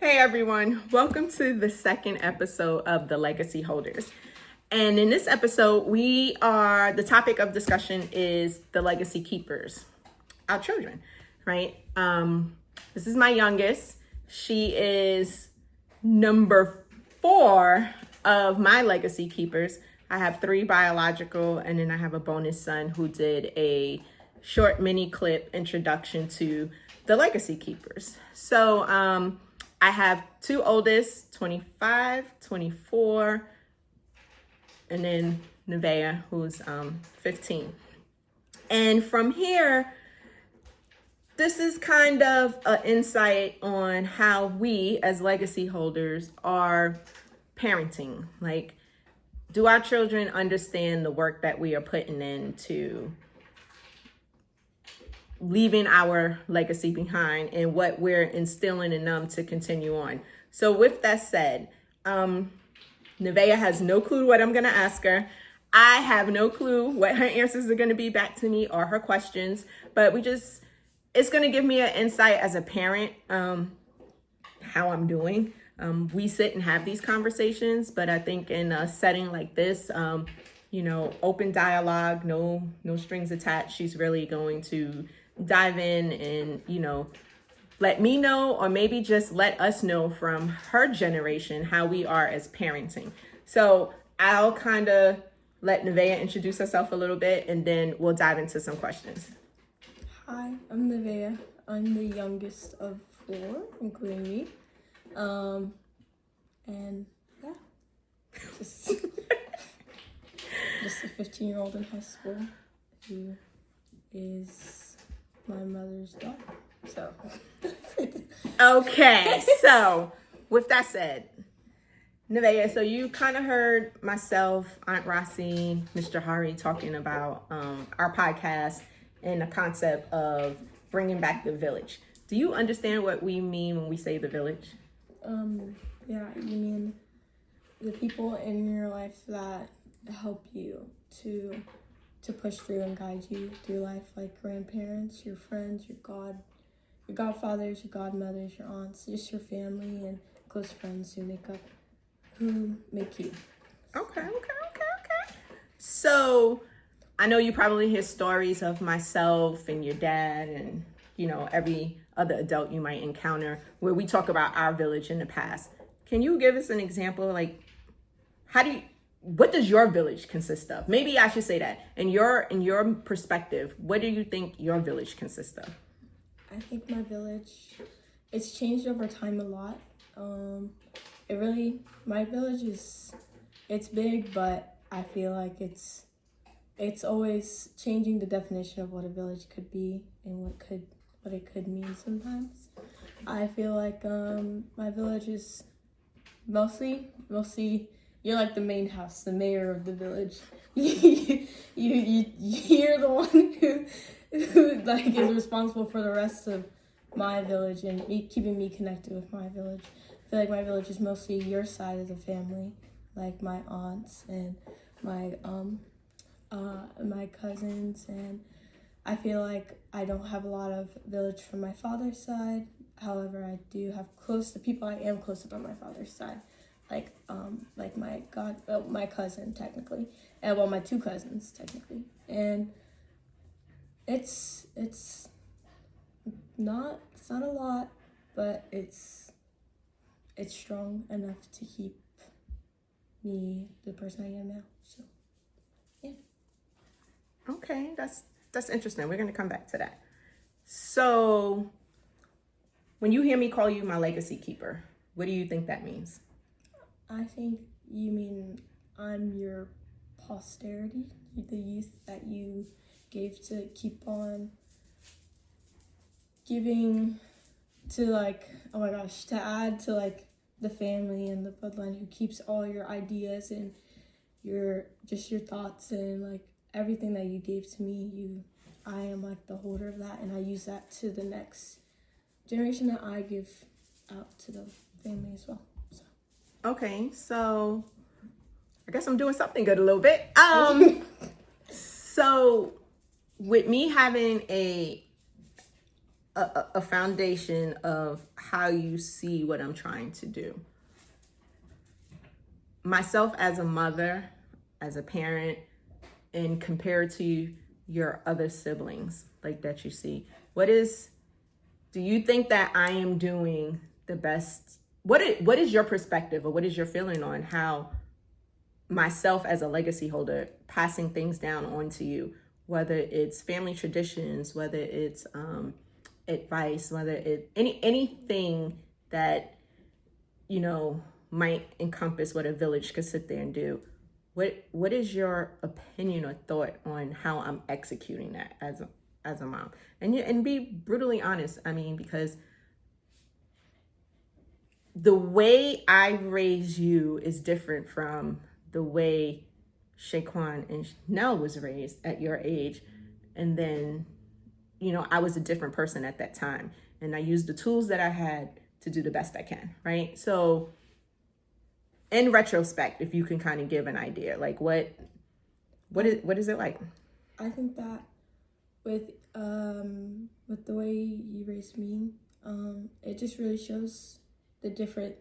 Hey everyone, welcome to the second episode of The Legacy Holders. And in this episode, the topic of discussion is the legacy keepers, our children, right? This is my youngest. She is number 4 of my legacy keepers. I have 3 biological, and then I have a bonus son who did a short mini clip introduction to the legacy keepers. So, I have 2 oldest, 25, 24, and then Nevaeh, who's 15. And from here, this is kind of an insight on how we as legacy holders are parenting. Like, do our children understand the work that we are putting into leaving our legacy behind and what we're instilling in them to continue on? So with that said, Nevaeh has no clue what I'm going to ask her. I have no clue what her answers are going to be back to me or her questions, but it's going to give me an insight as a parent, how I'm doing. We sit and have these conversations, but I think in a setting like this, open dialogue, no strings attached, she's really going to dive in and, let me know, or maybe just let us know from her generation how we are as parenting. So I'll kind of let Nevaeh introduce herself a little bit, and then we'll dive into some questions. Hi, I'm Nevaeh. I'm the youngest of 4, including me. And yeah, just a 15-year-old in high school who is my mother's daughter. So okay, so with that said, Nevaeh, so you kind of heard myself, Aunt Rossi, Mr. Hari talking about our podcast and the concept of bringing back the village. Do you understand what we mean when we say the village? Yeah, you mean the people in your life that help you to push through and guide you through life, like grandparents, your friends, your godfathers, your godmothers, your aunts, just your family and close friends who make you. Okay. So I know you probably hear stories of myself and your dad and, every other adult you might encounter where we talk about our village in the past. Can you give us an example? Like, what does your village consist of? Maybe I should say that. In your perspective, what do you think your village consists of? I think my village, it's changed over time a lot. My village it's big, but I feel like it's always changing the definition of what a village could be and what it could mean sometimes. I feel like my village is mostly you're like the main house, the mayor of the village. You're the one who like is responsible for the rest of my village and keeping me connected with my village. I feel like my village is mostly your side of the family, like my aunts and my cousins, and I feel like I don't have a lot of village from my father's side. However, I do have the people I am close to on my father's side, like my cousin technically, and my 2 cousins technically, and it's not a lot, but it's strong enough to keep me the person I am now. So yeah. Okay, that's interesting. We're going to come back to that. So when you hear me call you my legacy keeper, what do you think that means? I think you mean I'm your posterity, the youth that you gave to keep on giving to, like, oh my gosh, to add to like the family and the bloodline, who keeps all your ideas and your thoughts and like everything that you gave to me. I am like the holder of that, and I use that to the next generation that I give out to the family as well. So. Okay, so I guess I'm doing something good a little bit. So with me having a a foundation of how you see what I'm trying to do. Myself as a mother, as a parent, and compared to your other siblings like that you see, do you think that I am doing the best? What is your perspective, or what is your feeling on how myself as a legacy holder passing things down onto you, whether it's family traditions, whether it's advice, whether it anything that might encompass what a village could sit there and do. What is your opinion or thought on how I'm executing that as a mom? And be brutally honest. I mean, because the way I raise you is different from the way Shaquan and Nell was raised at your age. And then, I was a different person at that time. And I used the tools that I had to do the best I can, right? So in retrospect, if you can kind of give an idea, like what is it like? I think that with the way you raised me, it just really shows the different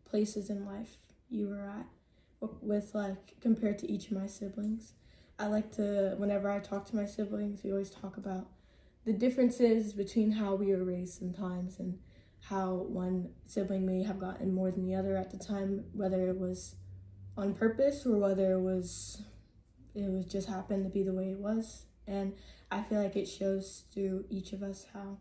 places in life you were at with like compared to each of my siblings. I like to, whenever I talk to my siblings, we always talk about the differences between how we were raised sometimes, and how one sibling may have gotten more than the other at the time, whether it was on purpose or whether it was just happened to be the way it was. And I feel like it shows through each of us how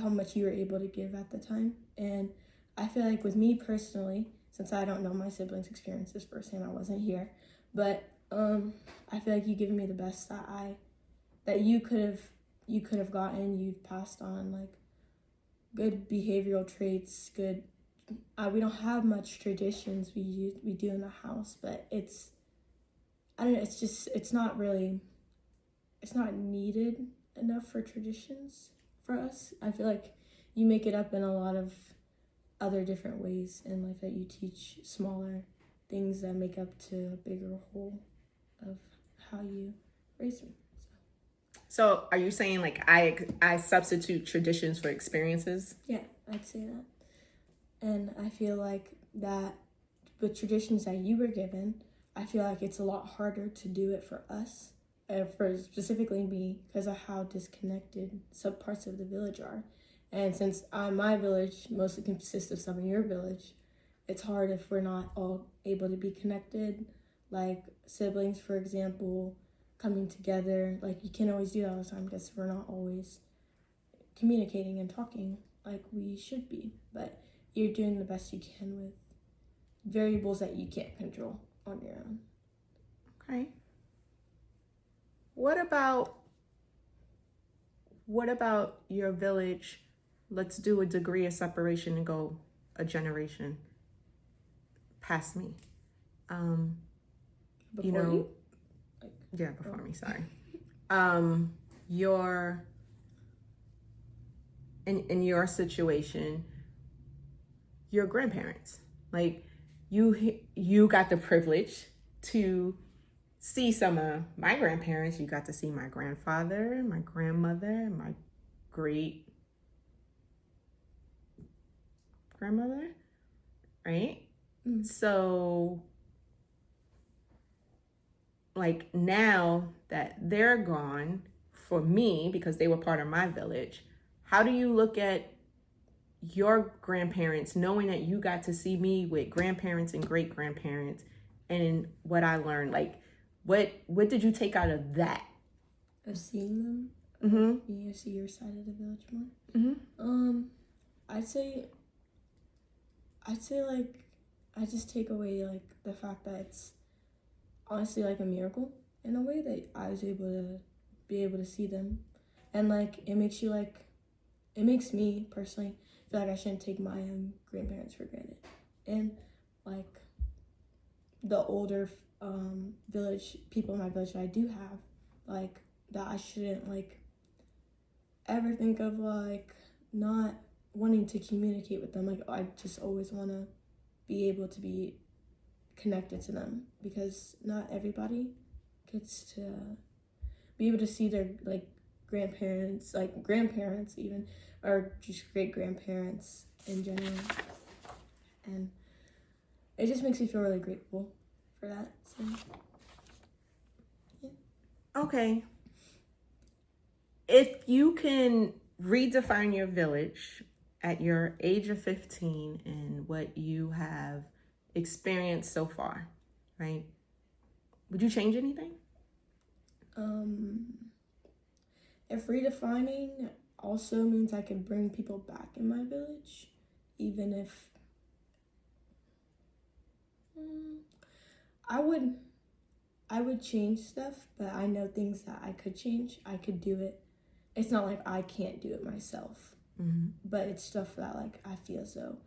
much you were able to give at the time. And I feel like with me personally, since I don't know my siblings' experiences firsthand, I wasn't here, but I feel like you've given me the best that you could have gotten. You've passed on like good behavioral traits, good. We don't have much traditions we do in the house, but I don't know. It's not needed enough for traditions for us. I feel like you make it up in a lot of other different ways in life, that you teach smaller things that make up to a bigger whole of how you raise me. So are you saying like I substitute traditions for experiences? Yeah, I'd say that. And I feel like that with traditions that you were given, I feel like it's a lot harder to do it for us, for specifically me, because of how disconnected some parts of the village are. And since my village mostly consists of some of your village, it's hard if we're not all able to be connected. Like siblings, for example, coming together, like you can't always do that all the time because we're not always communicating and talking like we should be. But you're doing the best you can with variables that you can't control on your own. Okay. What about your village? Let's do a degree of separation and go a generation past me. Before you? Yeah, before me, sorry. In your situation, your grandparents, like you got the privilege to see some of my grandparents. You got to see my grandfather, my grandmother, my great grandmother, right? Mm. So like now that they're gone, for me, because they were part of my village, how do you look at your grandparents, knowing that you got to see me with grandparents and great grandparents, and what I learned? Like, what did you take out of that? Of seeing them? Mm-hmm. You see your side of the village more? Mm-hmm. I'd say like, I just take away like the fact that it's honestly like a miracle in a way that I was able to see them. And like it makes me personally feel like I shouldn't take my own grandparents for granted. And like the older village people in my village that I do have, like that I shouldn't like ever think of like not wanting to communicate with them. Like I just always want to be able to be connected to them, because not everybody gets to be able to see their like grandparents, like grandparents even, or just great grandparents in general. And it just makes me feel really grateful for that. So, yeah. Okay. If you can redefine your village at your age of 15 and what you have experienced so far, right? Would you change anything? If redefining also means I could bring people back in my village, even if I would change stuff, but I know things that I could change. I could do it. It's not like I can't do it myself, but it's stuff that like I feel as though,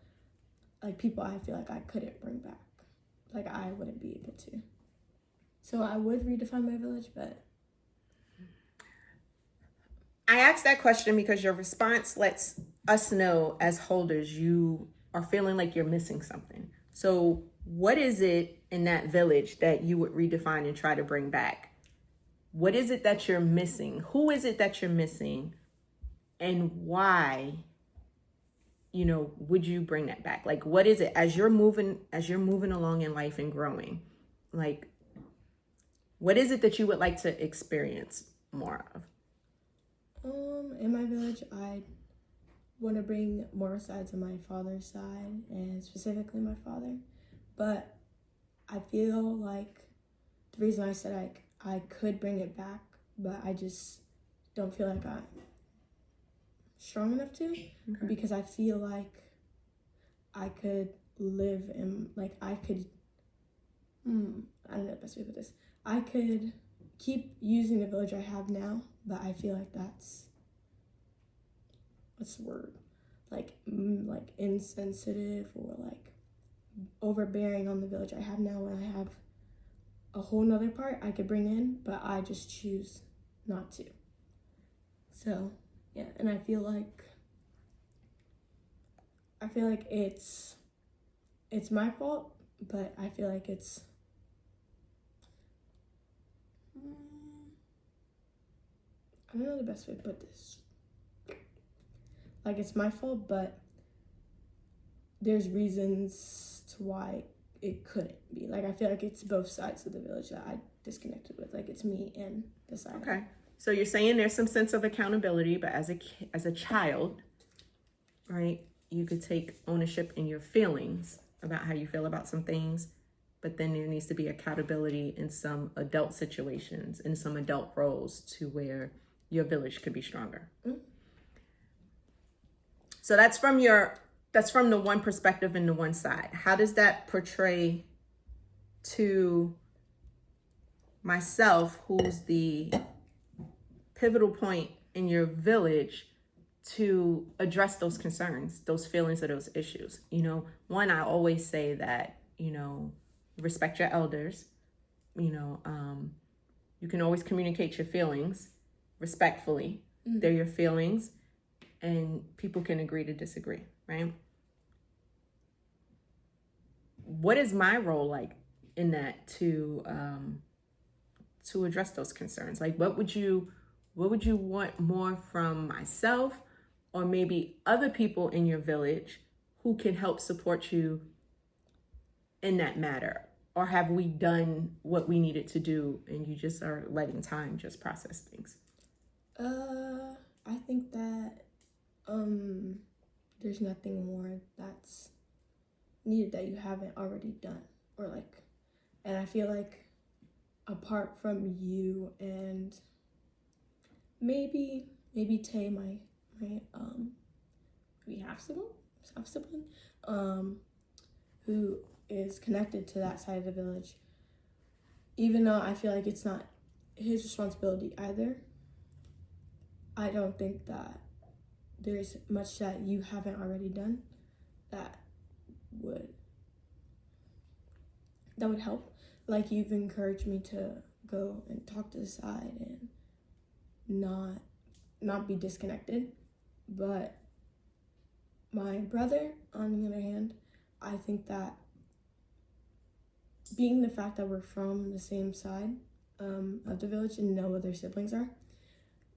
like people I feel like I couldn't bring back, like I wouldn't be able to. So I would redefine my village, but I asked that question because your response lets us know as holders you are feeling like you're missing something. So what is it in that village that you would redefine and try to bring back? What is it that you're missing? Who is it that you're missing? And why, would you bring that back? Like, what is it as you're moving along in life and growing? Like, what is it that you would like to experience more of? In my village, I want to bring more sides of my father's side, and specifically my father. But I feel like the reason I said I could bring it back, but I just don't feel like I'm strong enough to, because I feel like I could live in, like I could, I don't know the best way to put this. I could keep using the village I have now, but I feel like that's, what's the word? Like insensitive or like overbearing on the village I have now, when I have a whole nother part I could bring in, but I just choose not to. So yeah, and I feel like it's my fault, but I feel like it's I don't know the best way to put this. Like, it's my fault, but there's reasons to why it couldn't be. Like, I feel like it's both sides of the village that I disconnected with. Like, it's me and the side. Okay. So you're saying there's some sense of accountability, but as a child, right, you could take ownership in your feelings about how you feel about some things, but then there needs to be accountability in some adult situations, in some adult roles, to where your village could be stronger. So that's from the one perspective and the one side. How does that portray to myself, who's the pivotal point in your village, to address those concerns, those feelings, or those issues? One, I always say that, respect your elders. You can always communicate your feelings respectfully. They're your feelings, and people can agree to disagree, right? What is my role like in that to address those concerns? Like, what would you want more from myself, or maybe other people in your village who can help support you in that matter? Or have we done what we needed to do and you just are letting time just process things? I think that there's nothing more that's needed that you haven't already done, and I feel like apart from you and maybe Tay, my maybe half sibling, who is connected to that side of the village, even though I feel like it's not his responsibility either. I don't think that there's much that you haven't already done that would help. Like, you've encouraged me to go and talk to the side and not be disconnected. But my brother, on the other hand, I think that being the fact that we're from the same side of the village and no other siblings are,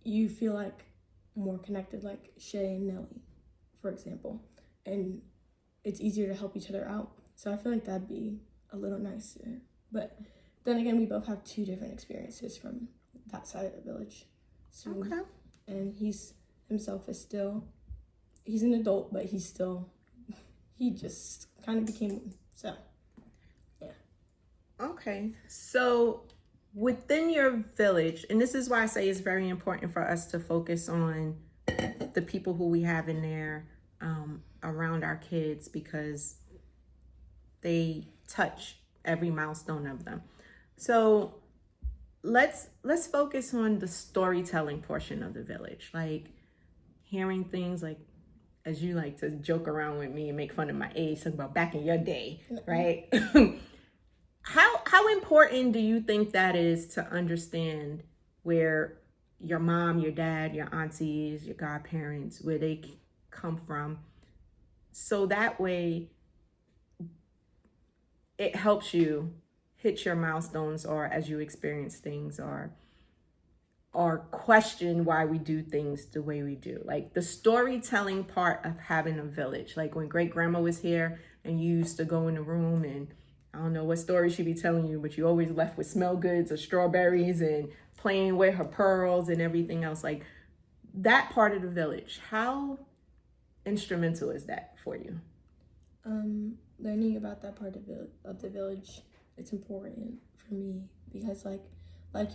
you feel like more connected, like Shay and Nelly, for example, and it's easier to help each other out. So I feel like that'd be a little nicer. But then again, we both have two different experiences from that side of the village. So, Okay. and he's himself is still, he's an adult, but he's still, he just kind of became one. So, yeah. Okay. So within your village, and this is why I say it's very important for us to focus on the people who we have in there around our kids, because they touch every milestone of them. So let's focus on the storytelling portion of the village, like hearing things like, as you like to joke around with me and make fun of my age, talk about back in your day, right? How important do you think that is to understand where your mom, your dad, your aunties, your godparents, where they come from, so that way it helps you hit your milestones, or as you experience things, or question why we do things the way we do. Like the storytelling part of having a village. Like when great grandma was here and you used to go in the room, and I don't know what story she'd be telling you, but you always left with smell goods or strawberries and playing with her pearls and everything else. Like that part of the village, how instrumental is that for you? Learning about that part of the village, it's important for me because like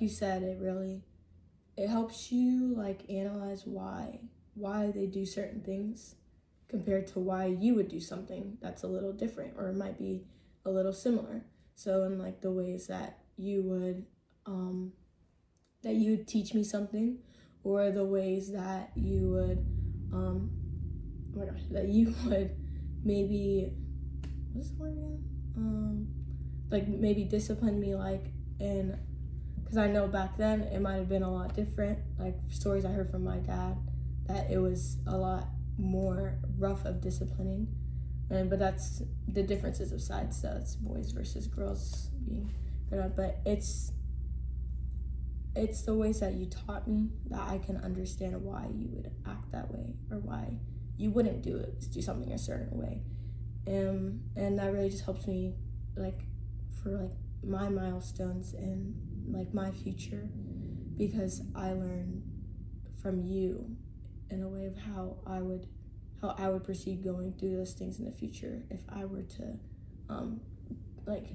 you said, it helps you like analyze why they do certain things compared to why you would do something that's a little different, or it might be a little similar. So in like the ways that you would teach me something, or the ways that you would oh my gosh, that you would maybe, what's the word again? Like maybe discipline me, like, and because I know back then it might have been a lot different, like stories I heard from my dad, that it was a lot more rough of disciplining. But that's the differences of sides, so it's boys versus girls being good at, but it's the ways that you taught me that I can understand why you would act that way, or why you wouldn't do something a certain way. And that really just helps me like for like my milestones and like my future, because I learn from you in a way of how I would proceed going through those things in the future if I were to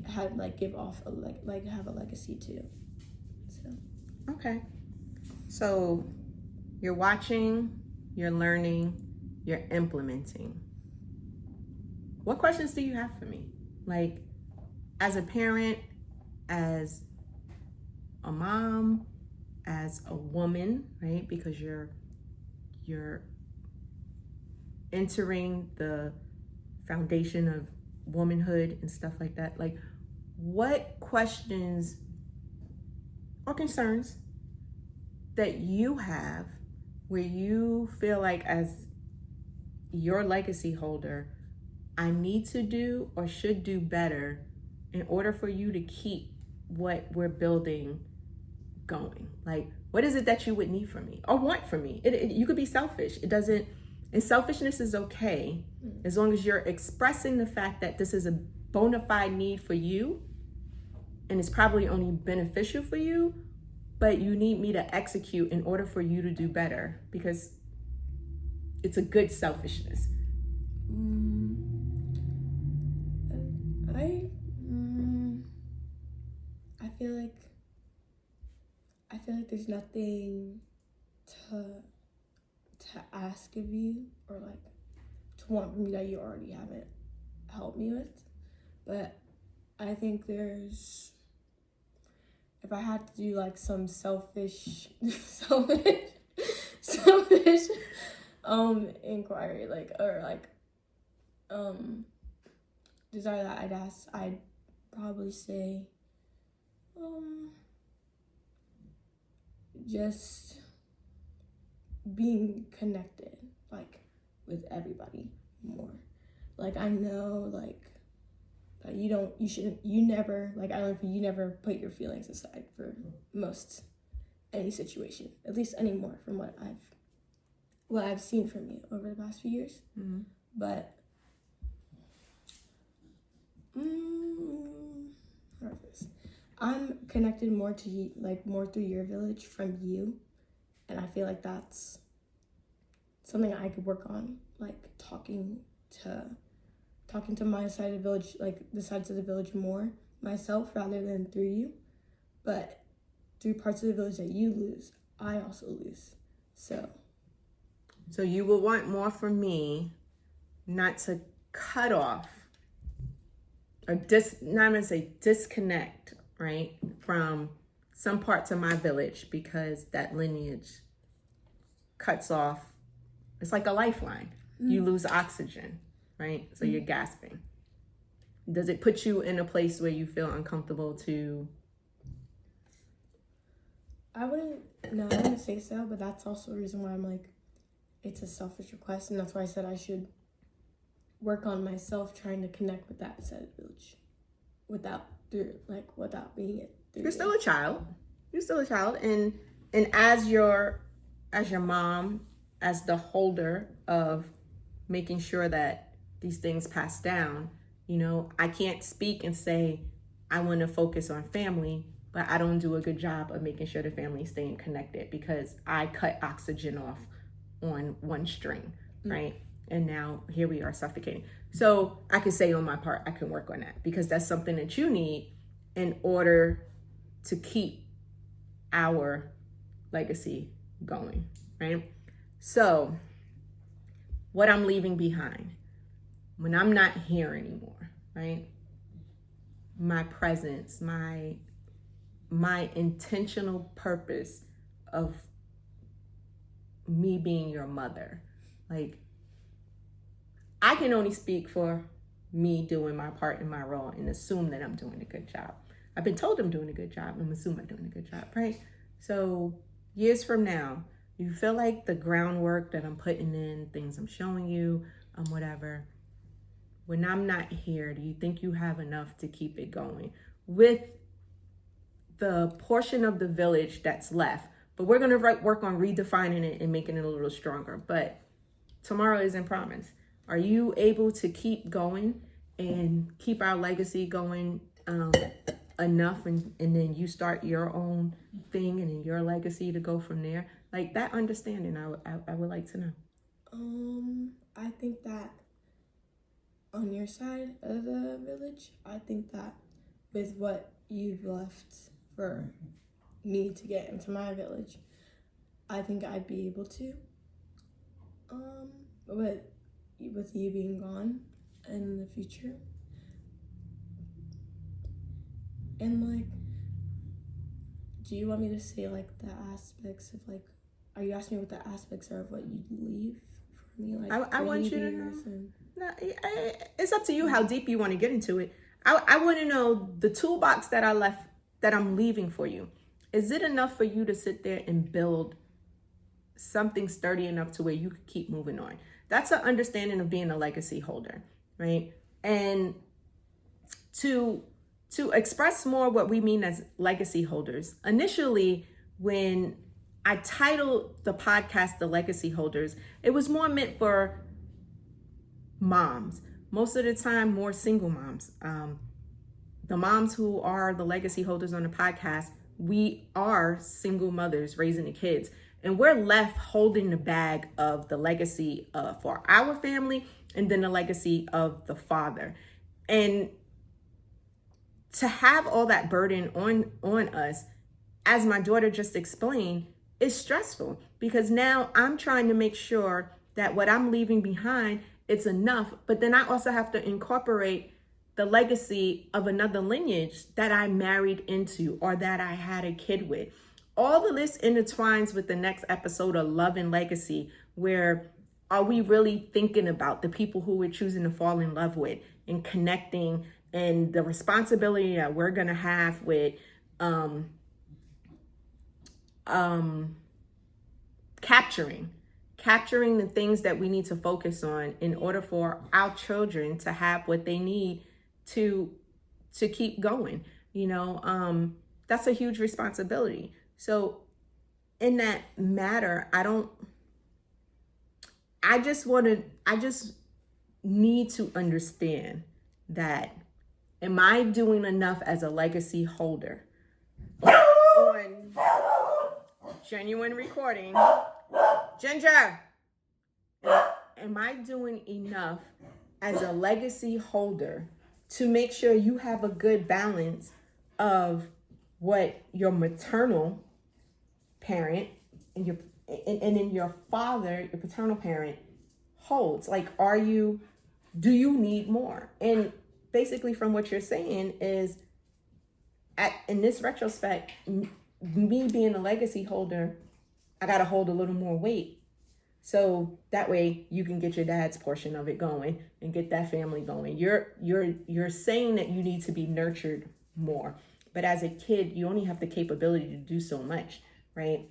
have a legacy too. So Okay. So you're watching, you're learning, you're implementing. What questions do you have for me? Like as a parent, as a mom, as a woman, right? Because you're entering the foundation of womanhood and stuff like that. Like what questions or concerns that you have where you feel like, as your legacy holder, I need to do or should do better in order for you to keep what we're building going? Like, what is it that you would need from me or want from me? You could be selfish. It doesn't, and selfishness is okay as long as you're expressing the fact that this is a bona fide need for you and it's probably only beneficial for you, but you need me to execute in order for you to do better, because it's a good selfishness. I feel like there's nothing to ask of you, or like to want from you that you already haven't helped me with. But I think if I had to do like some selfish inquiry, like, or like desire that I'd ask, I'd probably say just being connected, like, with everybody more. Like, I know, like, that you never, like, I learned from you never put your feelings aside for most any situation, at least anymore from what I've seen from you over the past few years. Mm-hmm. But how is this? I'm connected more to you, like more through your village from you, and I feel like that's something I could work on, like talking to my side of the village, like the sides of the village more myself rather than through you. But through parts of the village that you lose, I also lose. So you will want more from me, not to cut off or not even say disconnect, right, from some parts of my village, because that lineage cuts off. It's like a lifeline. You lose oxygen, right? So you're gasping. Does it put you in a place where you feel uncomfortable to? I wouldn't say so, but that's also the reason why I'm like, it's a selfish request, and that's why I said I should work on myself trying to connect with that side of the village without being it. You're still a child. You're still a child, and as your mom, as the holder of making sure that these things pass down, I can't speak and say I want to focus on family, but I don't do a good job of making sure the family is staying connected because I cut oxygen off on one string, right? And now here we are suffocating. So I can say on my part, I can work on that because that's something that you need in order to keep our legacy going, right? So what I'm leaving behind when I'm not here anymore, right? My presence, my intentional purpose of me being your mother. Like, I can only speak for me doing my part in my role and assume that I'm doing a good job. I've been told I'm doing a good job. I'm assuming I'm doing a good job, right? So years from now, you feel like the groundwork that I'm putting in, things I'm showing you, whatever, when I'm not here, do you think you have enough to keep it going with the portion of the village that's left? But we're going to work on redefining it and making it a little stronger. But tomorrow isn't promised. Are you able to keep going and keep our legacy going enough, and then you start your own thing and then your legacy to go from there? Like, that understanding, I would like to know. I think that on your side of the village, I think that with what you've left for me to get into my village, I think I'd be able to. But with you being gone in the future, and like, do you want me to say like the aspects of like, are you asking me what the aspects are of what you'd leave for me? Like, I want you to know. And... No, it's up to you how deep you want to get into it. I want to know the toolbox that I left, that I'm leaving for you. Is it enough for you to sit there and build something sturdy enough to where you could keep moving on? That's an understanding of being a legacy holder, right? And to express more what we mean as legacy holders, initially when I titled the podcast The Legacy Holders, it was more meant for moms. Most of the time, more single moms. The moms who are the legacy holders on the podcast, we are single mothers raising the kids. And we're left holding the bag of the legacy for our family and then the legacy of the father. And to have all that burden on us, as my daughter just explained, is stressful because now I'm trying to make sure that what I'm leaving behind, it's enough. But then I also have to incorporate the legacy of another lineage that I married into or that I had a kid with. All of this intertwines with the next episode of Love and Legacy, where are we really thinking about the people who we're choosing to fall in love with and connecting, and the responsibility that we're going to have with capturing the things that we need to focus on in order for our children to have what they need to keep going. That's a huge responsibility. So in that matter, I just need to understand that, am I doing enough as a legacy holder on genuine recording? Ginger, am I doing enough as a legacy holder to make sure you have a good balance of what your maternal parent and then your father, your paternal parent, holds? Like, do you need more? And basically from what you're saying is, in this retrospect, me being a legacy holder, I got to hold a little more weight. So that way you can get your dad's portion of it going and get that family going. You're saying that you need to be nurtured more. But as a kid, you only have the capability to do so much, right?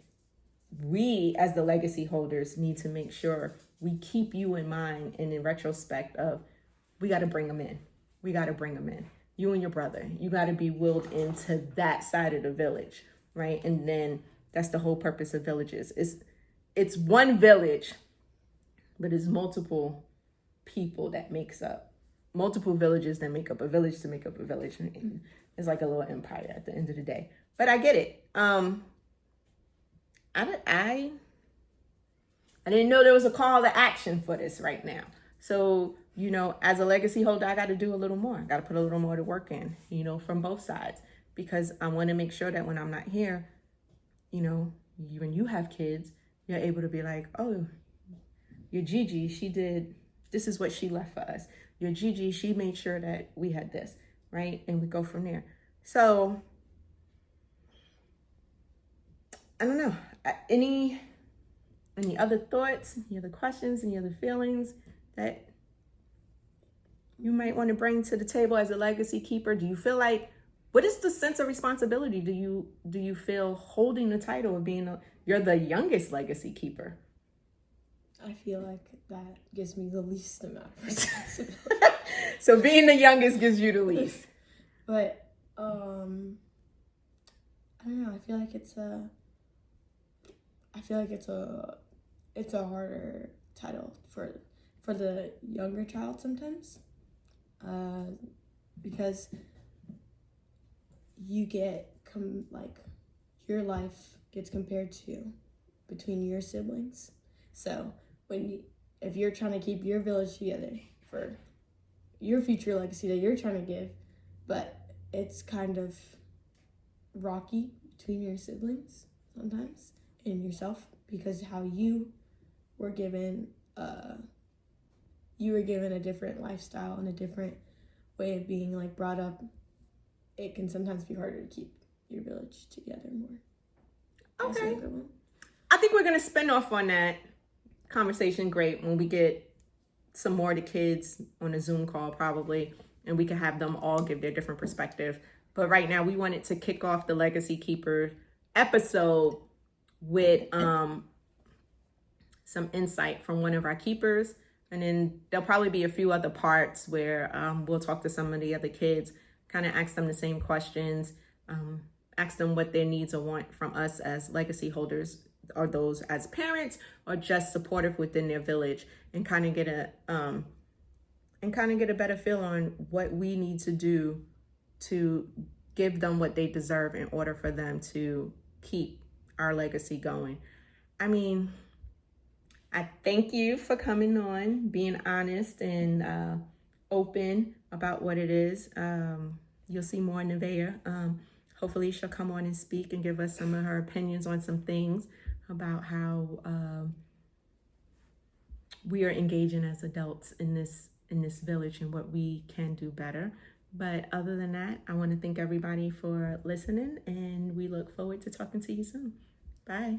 We, as the legacy holders, need to make sure we keep you in mind, and in retrospect of, we got to bring them in. We got to bring them in. You and your brother, you got to be willed into that side of the village, right? And then that's the whole purpose of villages. It's one village, but it's multiple people that makes up, multiple villages that make up a village to make up a village. It's like a little empire at the end of the day. But I get it. I didn't know there was a call to action for this right now. So, as a legacy holder, I got to do a little more. I got to put a little more to work in, from both sides, because I want to make sure that when I'm not here, when you have kids, you're able to be like, oh, your Gigi, this is what she left for us. Your Gigi, she made sure that we had this, right? And we go from there. So, I don't know. Any other thoughts, any other questions, any other feelings that you might want to bring to the table as a legacy keeper? Do you feel like, what is the sense of responsibility do you feel holding the title of you're the youngest legacy keeper? I feel like that gives me the least amount of responsibility. So being the youngest gives you the least. But I don't know. I feel like it's a harder title for the younger child sometimes, because you get your life gets compared to between your siblings. So if you're trying to keep your village together for your future legacy that you're trying to give, but it's kind of rocky between your siblings sometimes and yourself, because how you were given a different lifestyle and a different way of being brought up, it can sometimes be harder to keep your village together more. Okay. I think we're going to spin off on that conversation great when we get some more of the kids on a Zoom call probably, and we can have them all give their different perspective. But right now we wanted to kick off the Legacy Keeper episode with some insight from one of our keepers. And then there'll probably be a few other parts where we'll talk to some of the other kids, kind of ask them the same questions, ask them what their needs or want from us as legacy holders, or those as parents, or just supportive within their village, and kind of get a better feel on what we need to do to give them what they deserve in order for them to keep our legacy going. I mean, I thank you for coming on, being honest and open about what it is. You'll see more in Nevaeh. Hopefully she'll come on and speak and give us some of her opinions on some things about how we are engaging as adults in this village and what we can do better. But other than that, I want to thank everybody for listening, and we look forward to talking to you soon. Bye.